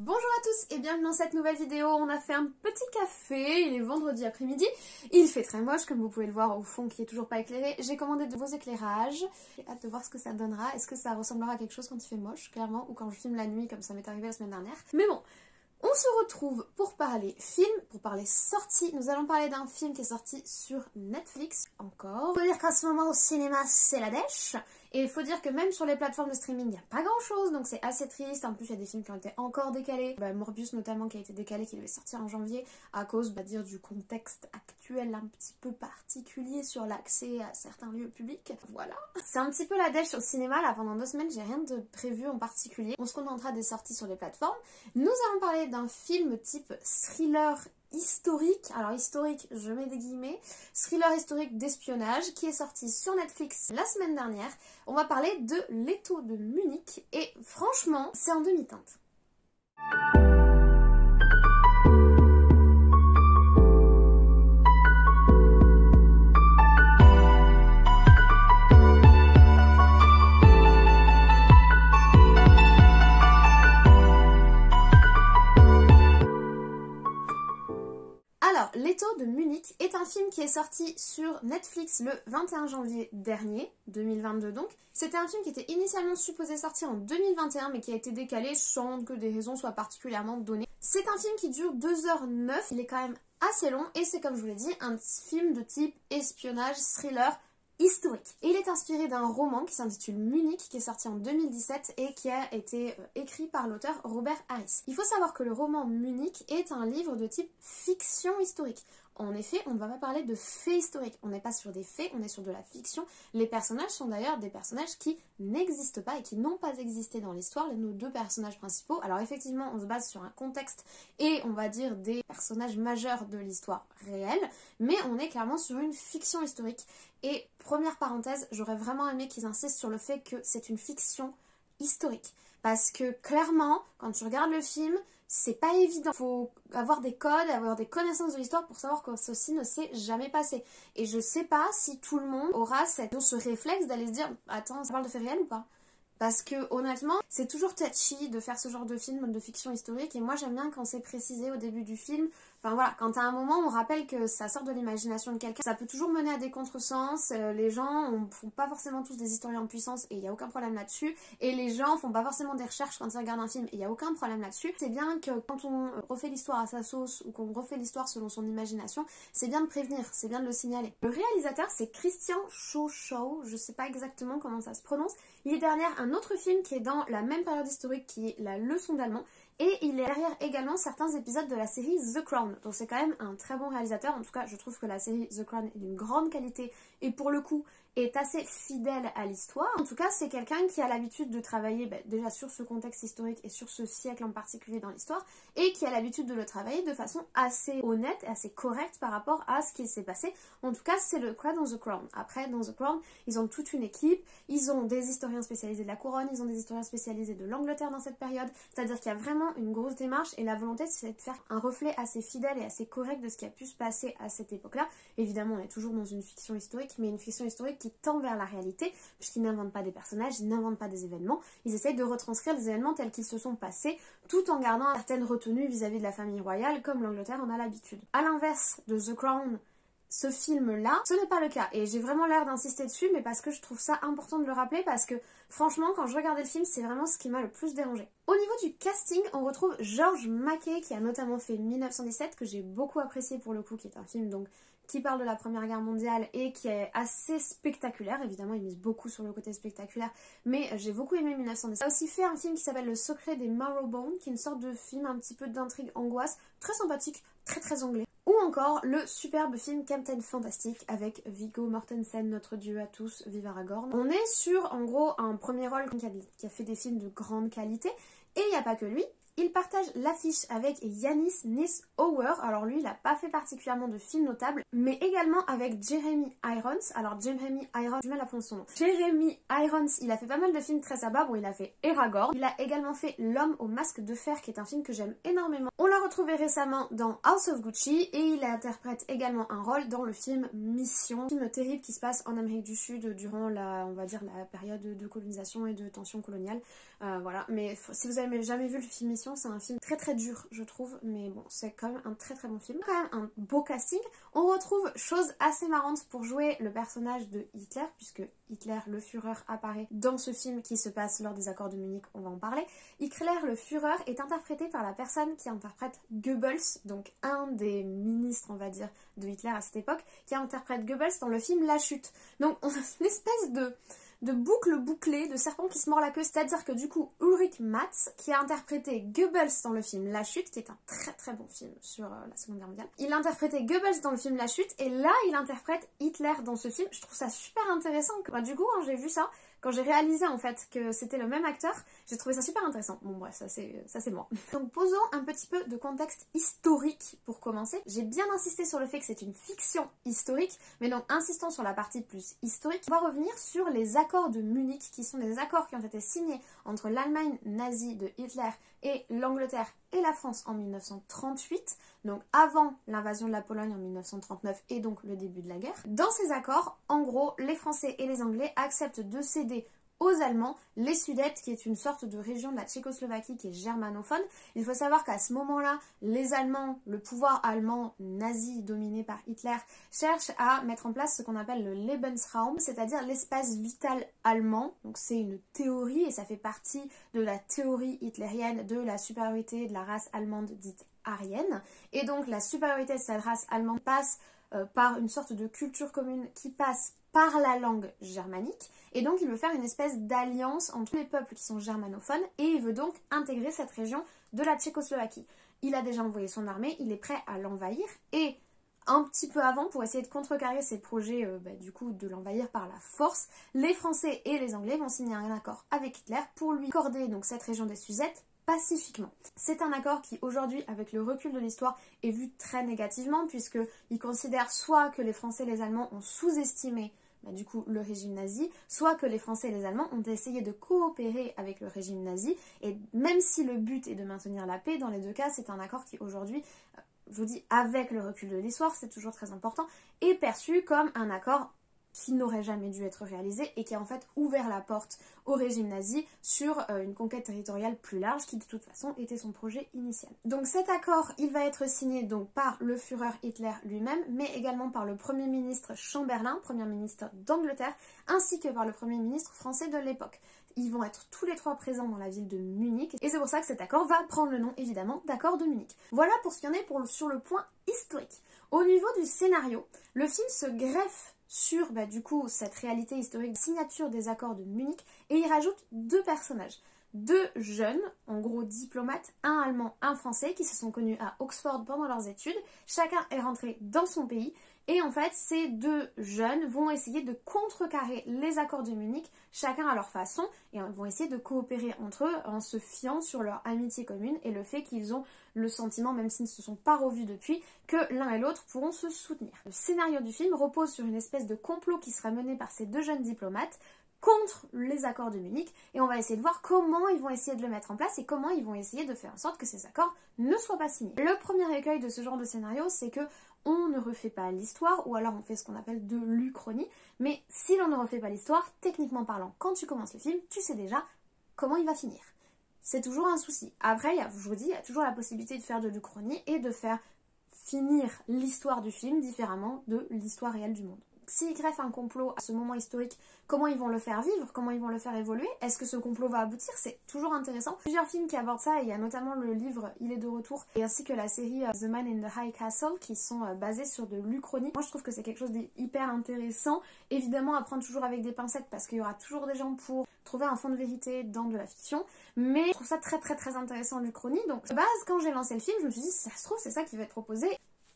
Bonjour à tous et bienvenue dans cette nouvelle vidéo. On a fait un petit café, il est vendredi après-midi. Il fait très moche comme vous pouvez le voir au fond qui est toujours pas éclairé. J'ai commandé de nouveaux éclairages. J'ai hâte de voir ce que ça donnera. Est-ce que ça ressemblera à quelque chose quand il fait moche, clairement, ou quand je filme la nuit comme ça m'est arrivé la semaine dernière. Mais bon, on se retrouve pour parler film, pour parler sortie. Nous allons parler d'un film qui est sorti sur Netflix encore. Il faut dire qu'en ce moment au cinéma c'est la dèche. Et il faut dire que même sur les plateformes de streaming, il n'y a pas grand chose, donc c'est assez triste. En plus, il y a des films qui ont été encore décalés. Morbius notamment qui a été décalé, qui devait sortir en janvier à cause du contexte actuel un petit peu particulier sur l'accès à certains lieux publics. Voilà. C'est un petit peu la dèche au cinéma, là pendant 2 semaines, j'ai rien de prévu en particulier. On se contentera des sorties sur les plateformes. Nous allons parler d'un film type thriller historique, alors historique je mets des guillemets, thriller historique d'espionnage qui est sorti sur Netflix la semaine dernière. On va parler de L'étau de Munich et franchement c'est en demi-teinte. Alors, L'étau de Munich est un film qui est sorti sur Netflix le 21 janvier dernier, 2022 donc. C'était un film qui était initialement supposé sortir en 2021 mais qui a été décalé sans que des raisons soient particulièrement données. C'est un film qui dure 2h09, il est quand même assez long et c'est comme je vous l'ai dit, un film de type espionnage, thriller, historique. Et il est inspiré d'un roman qui s'intitule Munich, qui est sorti en 2017 et qui a été écrit par l'auteur Robert Harris. Il faut savoir que le roman Munich est un livre de type fiction historique. En effet, on ne va pas parler de faits historiques. On n'est pas sur des faits, on est sur de la fiction. Les personnages sont d'ailleurs des personnages qui n'existent pas et qui n'ont pas existé dans l'histoire, nos 2 personnages principaux. Alors effectivement, on se base sur un contexte et on va dire des personnages majeurs de l'histoire réelle, mais on est clairement sur une fiction historique. Et première parenthèse, j'aurais vraiment aimé qu'ils insistent sur le fait que c'est une fiction historique. Parce que clairement, quand tu regardes le film, c'est pas évident. Il faut avoir des codes, avoir des connaissances de l'histoire pour savoir que ceci ne s'est jamais passé. Et je sais pas si tout le monde aura ce réflexe d'aller se dire « Attends, ça parle de faits réels ou pas ?» Parce que honnêtement, c'est toujours touchy de faire ce genre de film de fiction historique et moi j'aime bien quand c'est précisé au début du film. Enfin voilà, quand à un moment on rappelle que ça sort de l'imagination de quelqu'un, ça peut toujours mener à des contresens. Les gens ne font pas forcément tous des historiens en puissance et il n'y a aucun problème là-dessus. Et les gens font pas forcément des recherches quand ils regardent un film et il n'y a aucun problème là-dessus. C'est bien que quand on refait l'histoire à sa sauce ou qu'on refait l'histoire selon son imagination, c'est bien de prévenir, c'est bien de le signaler. Le réalisateur c'est Christian Schawshaw, je sais pas exactement comment ça se prononce. Il est derrière un autre film qui est dans la même période historique qui est La Leçon d'allemand. Et il est derrière également certains épisodes de la série The Crown. Donc c'est quand même un très bon réalisateur. En tout cas, je trouve que la série The Crown est d'une grande qualité et pour le coup est assez fidèle à l'histoire. En tout cas, c'est quelqu'un qui a l'habitude de travailler déjà sur ce contexte historique et sur ce siècle en particulier dans l'histoire et qui a l'habitude de le travailler de façon assez honnête et assez correcte par rapport à ce qui s'est passé. En tout cas, c'est le cas dans The Crown. Après, dans The Crown, ils ont toute une équipe, ils ont des historiens spécialisés de la couronne, ils ont des historiens spécialisés de l'Angleterre dans cette période. C'est-à-dire qu'il y a vraiment une grosse démarche et la volonté c'est de faire un reflet assez fidèle et assez correct de ce qui a pu se passer à cette époque-là. Évidemment, on est toujours dans une fiction historique, mais une fiction historique qui tend vers la réalité, puisqu'ils n'inventent pas des personnages, ils n'inventent pas des événements, ils essayent de retranscrire les événements tels qu'ils se sont passés, tout en gardant certaines retenues vis-à-vis de la famille royale, comme l'Angleterre en a l'habitude. A l'inverse de The Crown, ce film-là, ce n'est pas le cas. Et j'ai vraiment l'air d'insister dessus, mais parce que je trouve ça important de le rappeler, parce que franchement, quand je regardais le film, c'est vraiment ce qui m'a le plus dérangé. Au niveau du casting, on retrouve George Mackay, qui a notamment fait 1917, que j'ai beaucoup apprécié pour le coup, qui est un film donc qui parle de la Première Guerre mondiale et qui est assez spectaculaire. Évidemment, il mise beaucoup sur le côté spectaculaire, mais j'ai beaucoup aimé 1917. Il a aussi fait un film qui s'appelle Le Secret des Marrowbone, qui est une sorte de film un petit peu d'intrigue angoisse, très sympathique, très anglais. Ou encore le superbe film Captain Fantastic avec Viggo Mortensen, notre dieu à tous, vive Aragorn. On est sur en gros un premier rôle qui a fait des films de grande qualité et il n'y a pas que lui. Il partage l'affiche avec Yanis Nis-Hauer. Alors lui, il n'a pas fait particulièrement de films notables, mais également avec Jeremy Irons. Alors Jeremy Irons, j'ai mal à prononcer son nom. Jeremy Irons, il a fait pas mal de films très sympas. Bon, il a fait Aragorn. Il a également fait L'homme au masque de fer, qui est un film que j'aime énormément. On l'a retrouvé récemment dans House of Gucci et il interprète également un rôle dans le film Mission, un film terrible qui se passe en Amérique du Sud durant on va dire la période de colonisation et de tension coloniale. Voilà. Mais si vous avez jamais vu le film Mission, pourtant c'est un film très très dur je trouve, mais bon c'est quand même un très très bon film. Quand même un beau casting. On retrouve, chose assez marrante, pour jouer le personnage de Hitler, puisque Hitler le Führer apparaît dans ce film qui se passe lors des accords de Munich, on va en parler. Hitler le Führer est interprété par la personne qui interprète Goebbels, donc un des ministres on va dire de Hitler à cette époque, qui interprète Goebbels dans le film La Chute. Donc on a une espèce de boucle bouclée, de serpent qui se mord la queue, c'est-à-dire que du coup Ulrich Matz, qui a interprété Goebbels dans le film La Chute, qui est un très très bon film sur la Seconde Guerre mondiale, il a interprété Goebbels dans le film La Chute, et là il interprète Hitler dans ce film. Je trouve ça super intéressant. Du coup quand j'ai vu ça, quand j'ai réalisé en fait que c'était le même acteur, j'ai trouvé ça super intéressant. Bon bref, ça c'est moi. Donc posons un petit peu de contexte historique pour commencer. J'ai bien insisté sur le fait que c'est une fiction historique, mais donc insistons sur la partie plus historique. On va revenir sur les accords de Munich, qui sont des accords qui ont été signés entre l'Allemagne nazie de Hitler et l'Angleterre et la France en 1938, donc avant l'invasion de la Pologne en 1939 et donc le début de la guerre. Dans ces accords, en gros, les Français et les Anglais acceptent de céder aux Allemands les Sudètes, qui est une sorte de région de la Tchécoslovaquie qui est germanophone. Il faut savoir qu'à ce moment-là, les Allemands, le pouvoir allemand nazi dominé par Hitler, cherche à mettre en place ce qu'on appelle le Lebensraum, c'est-à-dire l'espace vital allemand. Donc c'est une théorie et ça fait partie de la théorie hitlérienne de la supériorité de la race allemande dite aryenne. Et donc la supériorité de cette race allemande passe par une sorte de culture commune qui passe par la langue germanique, et donc il veut faire une espèce d'alliance entre tous les peuples qui sont germanophones, et il veut donc intégrer cette région de la Tchécoslovaquie. Il a déjà envoyé son armée, il est prêt à l'envahir, et un petit peu avant, pour essayer de contrecarrer ses projets du coup de l'envahir par la force, les Français et les Anglais vont signer un accord avec Hitler pour lui accorder donc cette région des Sudètes pacifiquement. C'est un accord qui aujourd'hui, avec le recul de l'histoire, est vu très négativement, puisqu'il considère soit que les Français et les Allemands ont sous-estimé du coup le régime nazi, soit que les Français et les Allemands ont essayé de coopérer avec le régime nazi, et même si le but est de maintenir la paix, dans les deux cas c'est un accord qui aujourd'hui, je vous dis avec le recul de l'histoire, c'est toujours très important, est perçu comme un accord qui n'aurait jamais dû être réalisé et qui a en fait ouvert la porte au régime nazi sur une conquête territoriale plus large qui de toute façon était son projet initial. Donc cet accord, il va être signé donc par le Führer Hitler lui-même, mais également par le Premier ministre Chamberlain, Premier ministre d'Angleterre, ainsi que par le Premier ministre français de l'époque. Ils vont être tous les trois présents dans la ville de Munich, et c'est pour ça que cet accord va prendre le nom évidemment d'accord de Munich. Voilà pour ce qu'il y en est sur le point historique. Au niveau du scénario, le film se greffe sur du coup cette réalité historique de signature des accords de Munich, et il rajoute deux personnages. Deux jeunes, en gros diplomates, un allemand, un français, qui se sont connus à Oxford pendant leurs études. Chacun est rentré dans son pays, et en fait ces deux jeunes vont essayer de contrecarrer les accords de Munich, chacun à leur façon, et vont essayer de coopérer entre eux en se fiant sur leur amitié commune et le fait qu'ils ont le sentiment, même s'ils ne se sont pas revus depuis, que l'un et l'autre pourront se soutenir. Le scénario du film repose sur une espèce de complot qui sera mené par ces deux jeunes diplomates contre les accords de Munich, et on va essayer de voir comment ils vont essayer de le mettre en place et comment ils vont essayer de faire en sorte que ces accords ne soient pas signés. Le premier écueil de ce genre de scénario, c'est que on ne refait pas l'histoire, ou alors on fait ce qu'on appelle de l'uchronie, mais si l'on ne refait pas l'histoire, techniquement parlant, quand tu commences le film, tu sais déjà comment il va finir. C'est toujours un souci. Après, je vous dis, il y a toujours la possibilité de faire de l'uchronie et de faire finir l'histoire du film différemment de l'histoire réelle du monde. S'ils greffent un complot à ce moment historique, comment ils vont le faire vivre, comment ils vont le faire évoluer, est-ce que ce complot va aboutir? C'est toujours intéressant. Plusieurs films qui abordent ça, et il y a notamment le livre Il est de retour, et ainsi que la série The Man in the High Castle, qui sont basés sur de l'uchronie. Moi je trouve que c'est quelque chose d'hyper intéressant, évidemment à prendre toujours avec des pincettes, parce qu'il y aura toujours des gens pour trouver un fond de vérité dans de la fiction, mais je trouve ça très très très intéressant l'uchronie. Donc de base, quand j'ai lancé le film, je me suis dit, ça se trouve c'est ça qui va être proposé.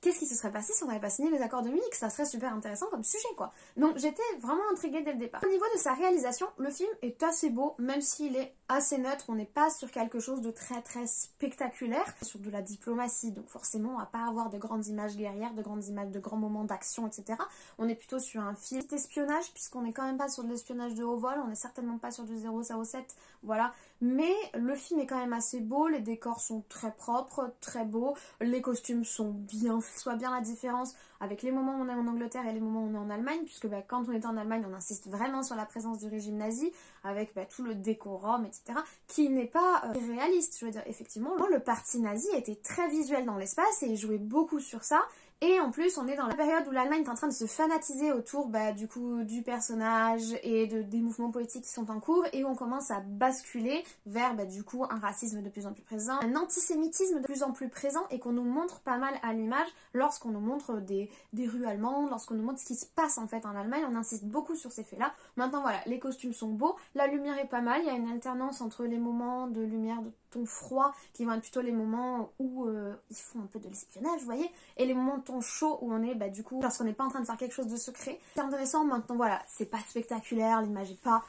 Qu'est-ce qui se serait passé si on n'avait pas signé les accords de Munich? Ça serait super intéressant comme sujet, quoi. Donc j'étais vraiment intriguée dès le départ. Au niveau de sa réalisation, le film est assez beau, même s'il est assez neutre. On n'est pas sur quelque chose de très très spectaculaire, sur de la diplomatie. Donc forcément, on va pas avoir de grandes images guerrières, de grandes images, de grands moments d'action, etc. On est plutôt sur un film d'espionnage, puisqu'on n'est quand même pas sur de l'espionnage de haut vol. On n'est certainement pas sur du 007, voilà. mais le film est quand même assez beau, les décors sont très propres, très beaux, les costumes sont bien, soit bien la différence avec les moments où on est en Angleterre et les moments où on est en Allemagne, puisque quand on était en Allemagne, on insiste vraiment sur la présence du régime nazi, avec tout le décorum, etc., qui n'est pas réaliste. Je veux dire, effectivement, le parti nazi était très visuel dans l'espace et il jouait beaucoup sur ça. Et en plus, on est dans la période où l'Allemagne est en train de se fanatiser autour du coup du personnage et des mouvements politiques qui sont en cours, et où on commence à basculer vers du coup un racisme de plus en plus présent, un antisémitisme de plus en plus présent, et qu'on nous montre pas mal à l'image lorsqu'on nous montre des rues allemandes, lorsqu'on nous montre ce qui se passe en fait en Allemagne. On insiste beaucoup sur ces faits-là. Maintenant voilà, les costumes sont beaux, la lumière est pas mal, il y a une alternance entre les moments de lumière de ton froid qui vont être plutôt les moments où ils font un peu de l'espionnage, vous voyez, et les moments de ton chaud où on est du coup lorsqu'on n'est pas en train de faire quelque chose de secret. C'est intéressant. Maintenant voilà, c'est pas spectaculaire, l'image est pas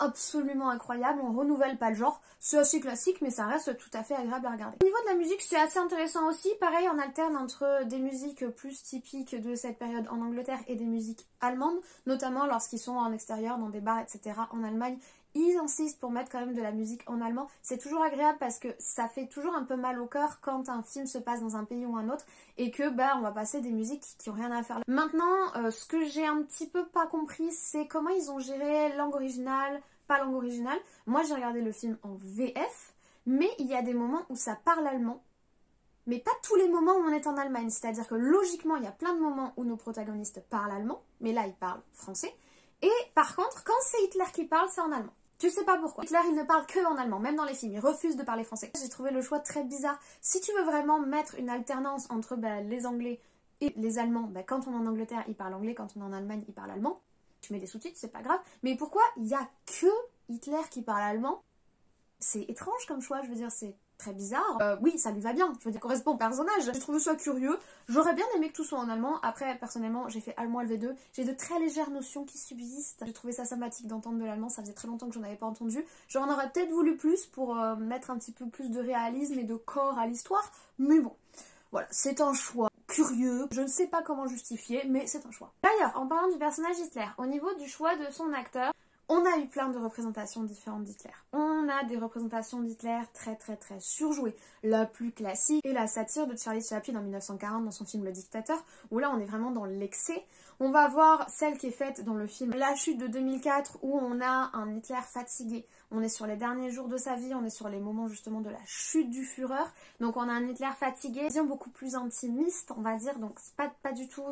absolument incroyable, on renouvelle pas le genre, c'est assez classique mais ça reste tout à fait agréable à regarder. Au niveau de la musique, c'est assez intéressant aussi, pareil, on alterne entre des musiques plus typiques de cette période en Angleterre et des musiques allemandes, notamment lorsqu'ils sont en extérieur, dans des bars, etc. en Allemagne. Ils insistent pour mettre quand même de la musique en allemand. C'est toujours agréable parce que ça fait toujours un peu mal au cœur quand un film se passe dans un pays ou un autre et que on va passer des musiques qui ont rien à faire. Maintenant, ce que j'ai un petit peu pas compris, c'est comment ils ont géré langue originale, pas langue originale. Moi j'ai regardé le film en VF, mais il y a des moments où ça parle allemand, mais pas tous les moments où on est en Allemagne. C'est-à-dire que logiquement, il y a plein de moments où nos protagonistes parlent allemand, mais là ils parlent français. Et par contre, quand c'est Hitler qui parle, c'est en allemand. Je sais pas pourquoi. Hitler, il ne parle que en allemand, même dans les films, il refuse de parler français. J'ai trouvé le choix très bizarre. Si tu veux vraiment mettre une alternance entre les Anglais et les Allemands, quand on est en Angleterre, ils parlent anglais, quand on est en Allemagne, ils parlent allemand. Tu mets des sous-titres, c'est pas grave. Mais pourquoi il y a que Hitler qui parle allemand? C'est étrange comme choix, je veux dire, c'est très bizarre. Oui, ça lui va bien, je veux dire, correspond au personnage. J'ai trouvé ça curieux. J'aurais bien aimé que tout soit en allemand. Après, personnellement, j'ai fait allemand LV2. J'ai de très légères notions qui subsistent. J'ai trouvé ça sympathique d'entendre de l'allemand. Ça faisait très longtemps que j'en avais pas entendu. J'en aurais peut-être voulu plus pour mettre un petit peu plus de réalisme et de corps à l'histoire. Mais bon, voilà, c'est un choix curieux. Je ne sais pas comment justifier, mais c'est un choix. D'ailleurs, en parlant du personnage Hitler, au niveau du choix de son acteur, on a eu plein de représentations différentes d'Hitler. On a des représentations d'Hitler très surjouées. La plus classique est la satire de Charlie Chaplin en 1940 dans son film Le Dictateur, où là on est vraiment dans l'excès. On va voir celle qui est faite dans le film La Chute de 2004, où on a un Hitler fatigué. On est sur les derniers jours de sa vie, on est sur les moments justement de la chute du Führer. Donc on a un Hitler fatigué, disons beaucoup plus intimiste, on va dire. Donc c'est pas du tout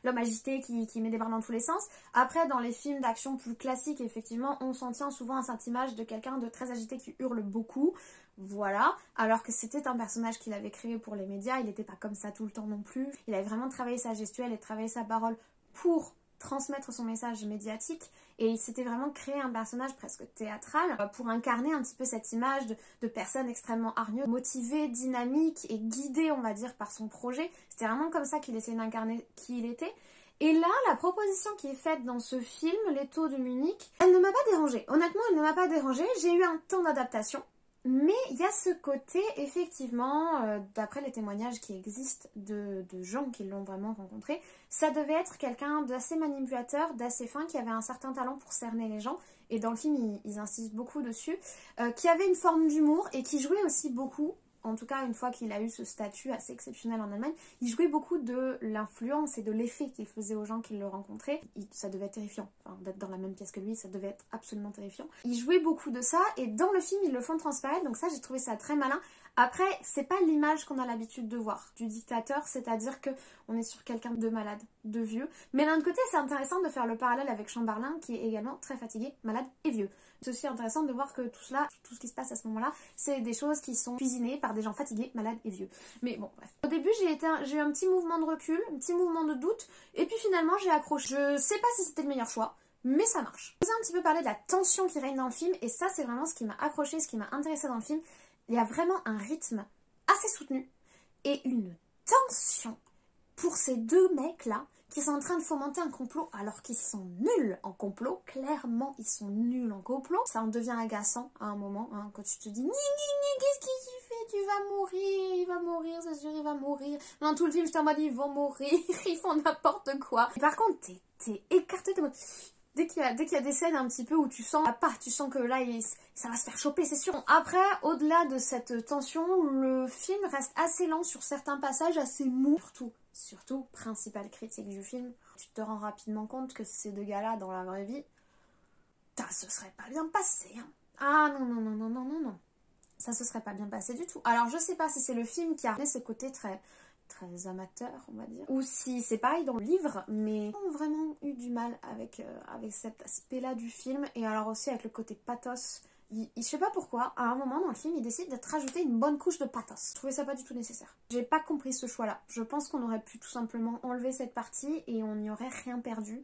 l'homme agité qui met des barres dans tous les sens. Après, dans les films d'action plus classiques, effectivement, on s'en tient souvent à cette image de quelqu'un de très agité qui hurle beaucoup. Voilà, alors que c'était un personnage qu'il avait créé pour les médias, il n'était pas comme ça tout le temps non plus. Il avait vraiment travaillé sa gestuelle et travaillé sa parole pour transmettre son message médiatique, et il s'était vraiment créé un personnage presque théâtral pour incarner un petit peu cette image de personne extrêmement hargneuse, motivée, dynamique et guidée, on va dire, par son projet. C'était vraiment comme ça qu'il essayait d'incarner qui il était. Et là, la proposition qui est faite dans ce film, L'étau de Munich, elle ne m'a pas dérangée. Honnêtement, elle ne m'a pas dérangée. J'ai eu un temps d'adaptation. Mais il y a ce côté, effectivement, d'après les témoignages qui existent de gens qui l'ont vraiment rencontré, ça devait être quelqu'un d'assez manipulateur, d'assez fin, qui avait un certain talent pour cerner les gens, et dans le film ils insistent beaucoup dessus, qui avait une forme d'humour et qui jouait aussi beaucoup, en tout cas une fois qu'il a eu ce statut assez exceptionnel en Allemagne, il jouait beaucoup de l'influence et de l'effet qu'il faisait aux gens qui le rencontraient. Ça devait être terrifiant, enfin, d'être dans la même pièce que lui, ça devait être absolument terrifiant. Il jouait beaucoup de ça, et dans le film ils le font transparaître, donc ça j'ai trouvé ça très malin. Après, c'est pas l'image qu'on a l'habitude de voir du dictateur, c'est-à-dire que on est sur quelqu'un de malade, de vieux. Mais d'un autre côté, c'est intéressant de faire le parallèle avec Chamberlain, qui est également très fatigué, malade et vieux. C'est aussi intéressant de voir que tout cela, tout ce qui se passe à ce moment-là, c'est des choses qui sont cuisinées par des gens fatigués, malades et vieux. Mais bon, bref. Au début, j'ai eu un petit mouvement de recul, un petit mouvement de doute, et puis finalement, j'ai accroché. Je sais pas si c'était le meilleur choix, mais ça marche. Je vous ai un petit peu parlé de la tension qui règne dans le film, et ça, c'est vraiment ce qui m'a accroché, ce qui m'a intéressé dans le film. Il y a vraiment un rythme assez soutenu et une tension pour ces deux mecs-là qui sont en train de fomenter un complot alors qu'ils sont nuls en complot. Clairement, ils sont nuls en complot. Ça en devient agaçant à un moment, hein, quand tu te dis « Ni, qu'est-ce qu'il fait? Tu vas mourir, c'est sûr, il va mourir. » Dans tout le film, j'étais en mode « Ils vont mourir, ils font n'importe quoi. » Et par contre, t'es écarté, t'es en mode Dès qu'il y a des scènes un petit peu où tu sens tu sens que là ça va se faire choper, c'est sûr. Bon, après, au-delà de cette tension, le film reste assez lent sur certains passages, assez mou. Surtout, principale critique du film, tu te rends rapidement compte que ces deux gars-là, dans la vraie vie, ça se serait pas bien passé. Hein. Ah non. Ça se serait pas bien passé du tout. Alors je sais pas si c'est le film qui a amené ce côté très amateur, on va dire, ou si c'est pareil dans le livre, mais j'ai vraiment eu du mal avec cet aspect-là du film, et alors aussi avec le côté pathos. Je sais pas pourquoi, à un moment dans le film, il décide de te rajouter une bonne couche de pathos. Je trouvais ça pas du tout nécessaire. J'ai pas compris ce choix-là. Je pense qu'on aurait pu tout simplement enlever cette partie et on n'y aurait rien perdu.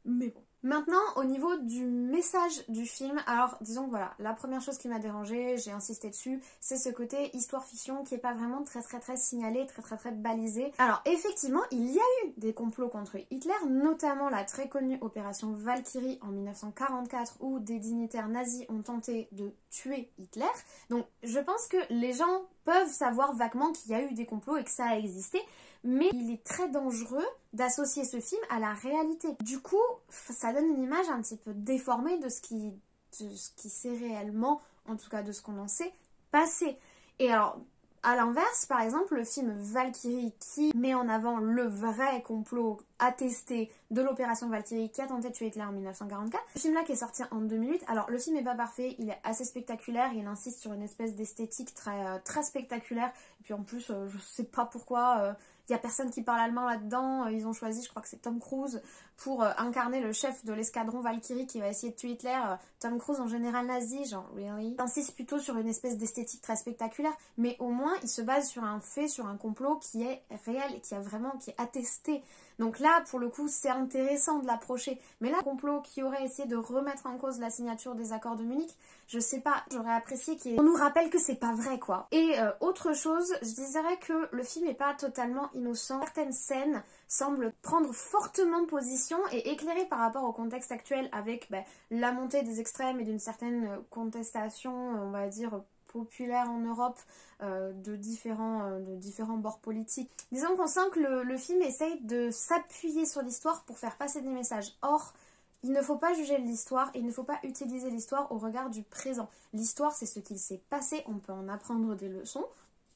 Mais bon. Maintenant, au niveau du message du film, alors disons que voilà, la première chose qui m'a dérangée, j'ai insisté dessus, c'est ce côté histoire-fiction qui est pas vraiment très signalé, très balisé. Alors effectivement, il y a eu des complots contre Hitler, notamment la très connue opération Valkyrie en 1944 où des dignitaires nazis ont tenté de tuer Hitler. Donc je pense que les gens peuvent savoir vaguement qu'il y a eu des complots et que ça a existé, mais il est très dangereux d'associer ce film à la réalité. Du coup, ça donne une image un petit peu déformée de ce qui s'est réellement, en tout cas de ce qu'on en sait, passé. Et alors, à l'inverse, par exemple, le film Valkyrie qui met en avant le vrai complot attesté de l'opération Valkyrie qui a tenté de tuer Hitler en 1944. Ce film-là qui est sorti en 2008, alors le film n'est pas parfait, il est assez spectaculaire, il insiste sur une espèce d'esthétique très spectaculaire, et puis en plus, je sais pas pourquoi... il n'y a personne qui parle allemand là-dedans, ils ont choisi, je crois que c'est Tom Cruise, pour incarner le chef de l'escadron Valkyrie qui va essayer de tuer Hitler. Tom Cruise en général nazi, genre, really? Il insiste plutôt sur une espèce d'esthétique très spectaculaire, mais au moins il se base sur un fait, sur un complot qui est réel et qui est attesté. Donc là, pour le coup, c'est intéressant de l'approcher. Mais là, un complot qui aurait essayé de remettre en cause la signature des accords de Munich, je sais pas, j'aurais apprécié qu'on nous rappelle que c'est pas vrai, quoi. Et autre chose, je dirais que le film est pas totalement innocent. Certaines scènes semblent prendre fortement position et éclairer par rapport au contexte actuel avec la montée des extrêmes et d'une certaine contestation, on va dire, populaire en Europe de différents bords politiques. Disons qu'on sent que le film essaye de s'appuyer sur l'histoire pour faire passer des messages. Or, il ne faut pas juger l'histoire et il ne faut pas utiliser l'histoire au regard du présent. L'histoire, c'est ce qu'il s'est passé, on peut en apprendre des leçons.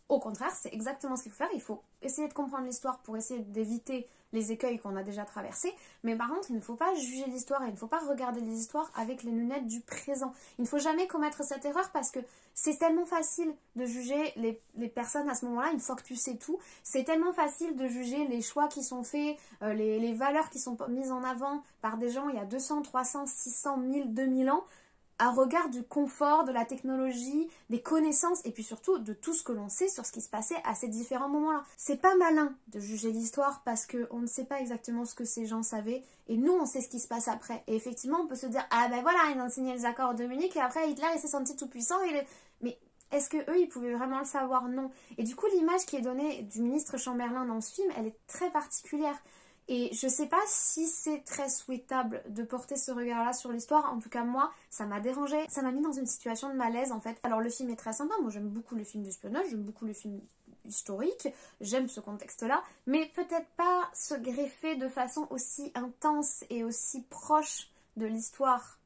Au contraire, c'est exactement ce qu'il faut faire. Il faut essayer de comprendre l'histoire pour essayer d'éviter les écueils qu'on a déjà traversés. Mais par contre, il ne faut pas juger l'histoire et il ne faut pas regarder les histoires avec les lunettes du présent. Il ne faut jamais commettre cette erreur parce que c'est tellement facile de juger les personnes à ce moment-là, une fois que tu sais tout. C'est tellement facile de juger les choix qui sont faits, les valeurs qui sont mises en avant par des gens il y a 200, 300, 600, 1000, 2000 ans. À regard du confort, de la technologie, des connaissances et puis surtout de tout ce que l'on sait sur ce qui se passait à ces différents moments-là. C'est pas malin de juger l'histoire parce qu'on ne sait pas exactement ce que ces gens savaient et nous on sait ce qui se passe après. Et effectivement on peut se dire ah ben voilà ils ont signé les accords de Munich et après Hitler il s'est senti tout puissant mais est-ce que eux ils pouvaient vraiment le savoir? Non. Et du coup l'image qui est donnée du ministre Chamberlain dans ce film elle est très particulière. Et je sais pas si c'est très souhaitable de porter ce regard-là sur l'histoire. En tout cas, moi, ça m'a dérangé. Ça m'a mis dans une situation de malaise, en fait. Alors, le film est très sympa. Moi, j'aime beaucoup les films d'espionnage. J'aime beaucoup les films historiques. J'aime ce contexte-là. Mais peut-être pas se greffer de façon aussi intense et aussi proche de l'histoire,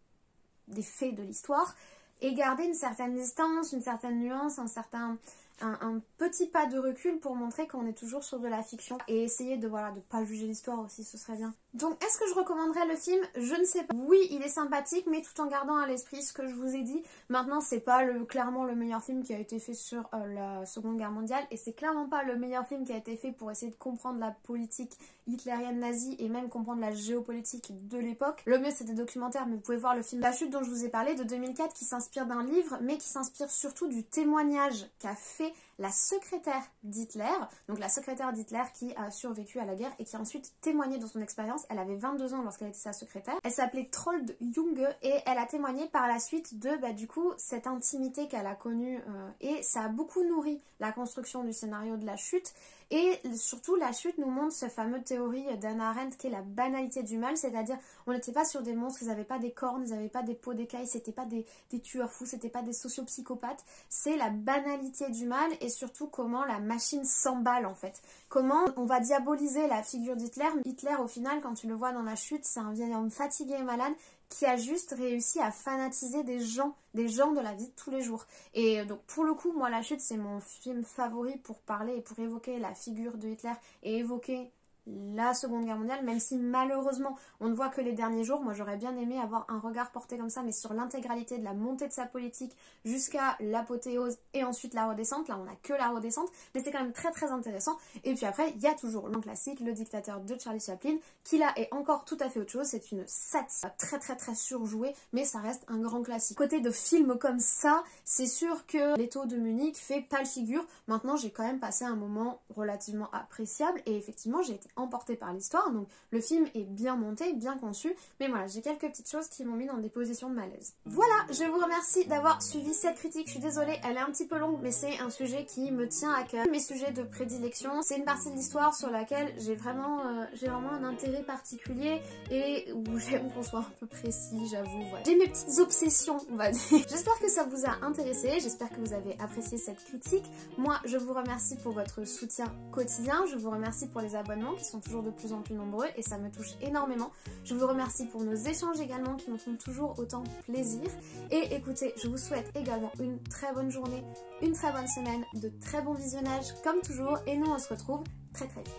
des faits de l'histoire. Et garder une certaine distance, une certaine nuance, un petit pas de recul pour montrer qu'on est toujours sur de la fiction et essayer de pas juger l'histoire aussi, ce serait bien. Donc est-ce que je recommanderais le film? Je ne sais pas. Oui, il est sympathique, mais tout en gardant à l'esprit ce que je vous ai dit. Maintenant, c'est pas clairement le meilleur film qui a été fait sur la Seconde Guerre mondiale et c'est clairement pas le meilleur film qui a été fait pour essayer de comprendre la politique hitlérienne nazie et même comprendre la géopolitique de l'époque. Le mieux c'est des documentaires, mais vous pouvez voir le film La Chute dont je vous ai parlé de 2004 qui s'inspire d'un livre, mais qui s'inspire surtout du témoignage qu'a fait la secrétaire d'Hitler, donc la secrétaire d'Hitler qui a survécu à la guerre et qui a ensuite témoigné de son expérience. Elle avait 22 ans lorsqu'elle était sa secrétaire. Elle s'appelait Trold Junge et elle a témoigné par la suite de du coup cette intimité qu'elle a connue et ça a beaucoup nourri la construction du scénario de La Chute. Et surtout, La Chute nous montre ce fameux théorie d'Hannah Arendt qui est la banalité du mal, c'est-à-dire on n'était pas sur des monstres, ils n'avaient pas des cornes, ils n'avaient pas des peaux d'écailles, c'était pas des tueurs fous, c'était pas des sociopsychopathes, c'est la banalité du mal et surtout comment la machine s'emballe en fait. Comment on va diaboliser la figure d'Hitler. Hitler au final quand tu le vois dans la chute, c'est un vieil homme fatigué et malade qui a juste réussi à fanatiser des gens de la vie de tous les jours. Et donc pour le coup, moi La Chute c'est mon film favori pour parler et pour évoquer la figure de Hitler et évoquer la Seconde Guerre mondiale, même si malheureusement on ne voit que les derniers jours. Moi j'aurais bien aimé avoir un regard porté comme ça, mais sur l'intégralité de la montée de sa politique jusqu'à l'apothéose et ensuite la redescente. Là on a que la redescente, mais c'est quand même très très intéressant. Et puis après il y a toujours le classique, Le Dictateur de Charlie Chaplin, qui là est encore tout à fait autre chose. C'est une satire très très très surjouée, mais ça reste un grand classique. Côté de films comme ça, c'est sûr que L'étau de Munich fait pâle figure. Maintenant j'ai quand même passé un moment relativement appréciable et effectivement j'ai été emportée par l'histoire, donc le film est bien monté, bien conçu, mais voilà, j'ai quelques petites choses qui m'ont mis dans des positions de malaise. Voilà, je vous remercie d'avoir suivi cette critique, je suis désolée, elle est un petit peu longue, mais c'est un sujet qui me tient à cœur. Mes sujets de prédilection, c'est une partie de l'histoire sur laquelle j'ai vraiment un intérêt particulier et où j'aime qu'on soit un peu précis, j'avoue, voilà. J'ai mes petites obsessions, on va dire. J'espère que ça vous a intéressé, j'espère que vous avez apprécié cette critique. Moi, je vous remercie pour votre soutien quotidien, je vous remercie pour les abonnements qui sont toujours de plus en plus nombreux et ça me touche énormément. Je vous remercie pour nos échanges également qui me font toujours autant plaisir. Et écoutez, je vous souhaite également une très bonne journée, une très bonne semaine, de très bons visionnages comme toujours et nous on se retrouve très très vite.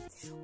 C'est chaud.